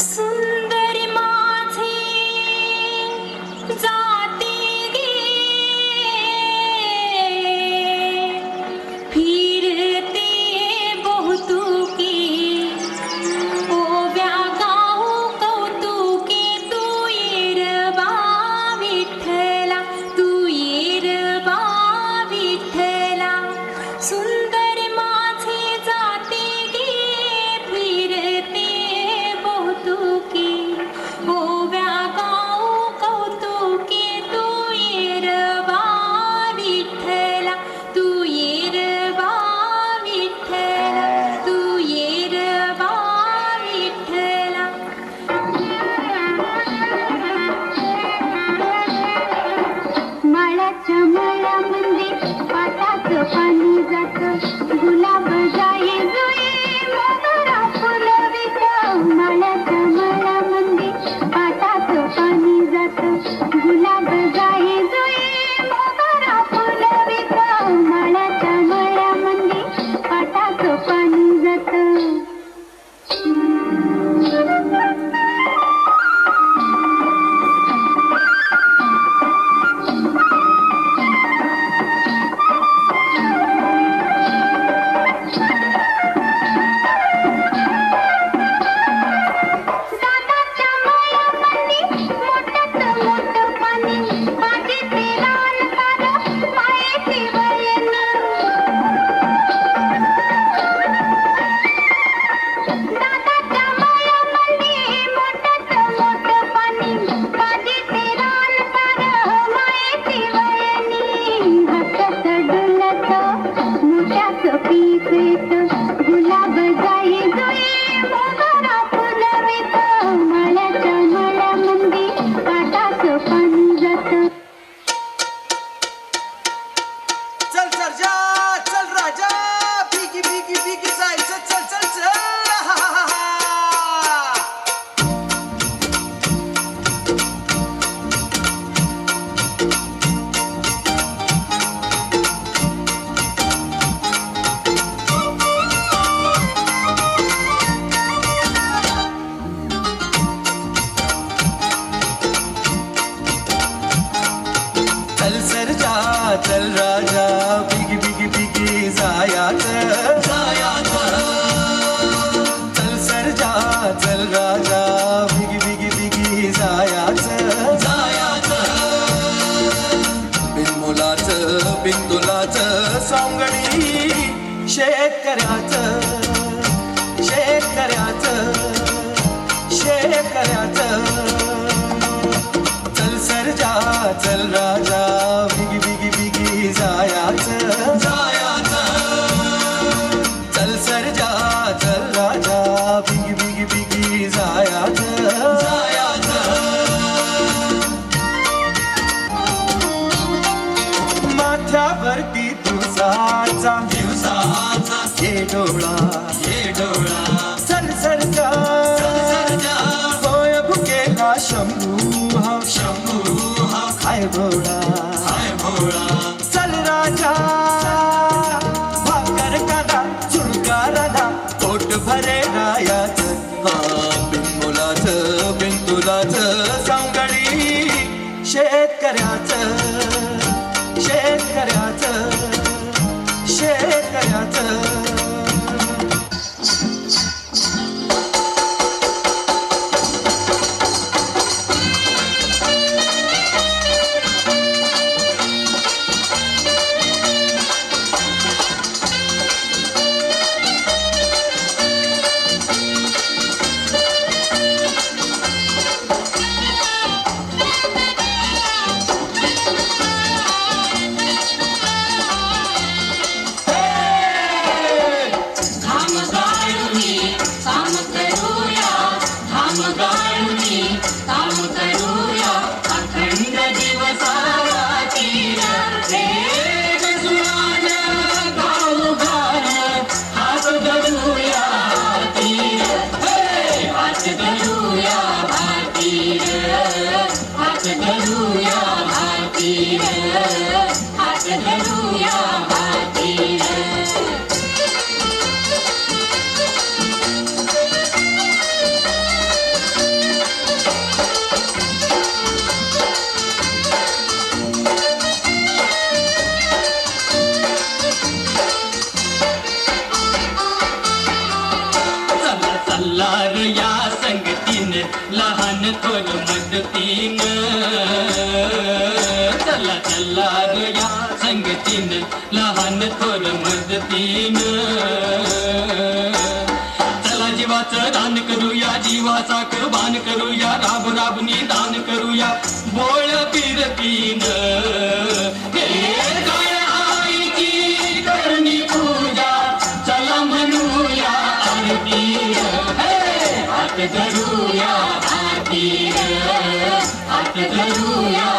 सुंदरी माझी जाती गे फिरते बहुतुकी ओव्या गाऊ कौतुकी तू येरबा विठ्ठला तू येरबा विठ्ठला सुंदरी माझी जाती गे फिरते बहुतुकी ओव्या गाऊ कौतुकी तू येरबा विठ्ठला तू येरबा विठ्ठला तू येरबा विठ्ठला माळ्याच्या मळ्यामध्ये पाटाचं पाणी जातं गुलाब जाये जुये मोगरा फुलवित माळ्याच्या मळ्यामध्ये पाटाचं पाणी जातं गुलाब जाये जुये मोगरा फुलवित माळ्याच्या मळ्यामध्ये पाटाचं पाणी जातं दादाच्या मळ्यामध्ये मोठ्याचं मोठं पाणी बागेचे रान सारं मायेचे वयन दादाच्या मळ्यामध्ये मोठ्याचं मोठं पाणी बागेचे रान सारं मायेचे वयनी हातात डुलत मोठ्याचं पीक येतं गुलाब जाई जुई मोगरा फुलवित माळ्याच्या मळ्यामध्ये पाटाचं पाणी जातं चल सर्जा चल राजा बिगी बिगी बिगी जायचं चल चल चल हा, हा, हा, हा. चल सर्जा चल राजा बिगी बिगी बिगी जायाचं चल सर्जा चल राजा बिगी बिगी बिगी जायाचं बिनमुलाचं बिंदुलाचं सोंगणी शेतकऱ्याचं शेतकऱ्याचं शेतकऱ्याचं चल सर्जा चल राजा बिगी बिगी बिगी जायाचं चल सर्जा चल राजा बिगी बिगी बिगी जायाचं माथ्यावरती तुझाचा ये डोळा चल सर्जा होय भुकेला शंभू हा हाय घोडा चल राजा भाकर कादा चुडकाराला पोट भरे रायाचं बिनमुलाचं बिनतुलाचं सांगडी शेतकऱ्याचं शेतकऱ्याचं शेतकऱ्याचं चालला र या संगतीनं लहान थोर मदतीनं चला चला र या संगतीनं लहान थोर मदतीनं चला जीवाचं दान करूया जीवाचा कुर्बान करूया राब राबनी दान करूया बोळ फिरतीन हे काय आईची करणी पूजा चला म्हणूया आरती हात धरूया आरती हात धरूया